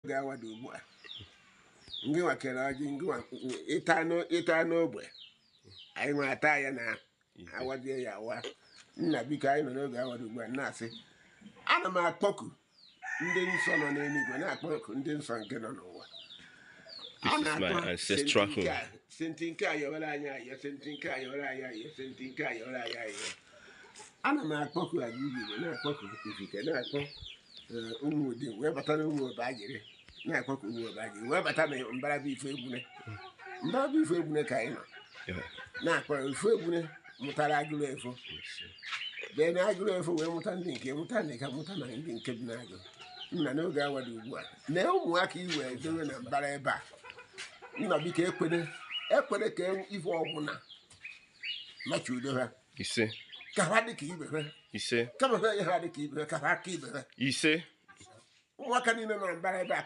gawa do ugbu a ndị nwakere ọjị ndị ịta n'ogbe anyị nwe ata ya na awadie ya awa nna biko anyị nọ n'oge awa do ugbu a na-asị ana m akpọku ndị nsọ nọ n'eluigwe na-akpọku ndị nsọ nke nọ n'ụwa. This is my ancestral home. Senti nke ayọrọ anyị ayọ senti nke ayọrọ anyị ayọ senti nke ayọrọ anyị ayọ. Ana m akpọku aja igwe na-akpọku ifite na-akpọ ụmụ ode wee bata na ụmụ obajiri na-akpọku ụmụ obajiri wee bata na mbara bụ ife egbune ka anyị nọ na-akpọ ife egbune mụtara agụrụ efo bee na agụrụ efo wee mụta ndị nke mụta ndị ka mụta na ndị nke dị n'agụ nna n'oge awado ugbu a na ụmụaka iwe edowe na mbara ebe a nna biko ekwere ka ife ọbụla machi udo ha ise ka ha dị ka ibe ha ise kama ha dị ka ibe ha ka ha aka ibe ha ise ụmụaka niile nọ na mbara ebe a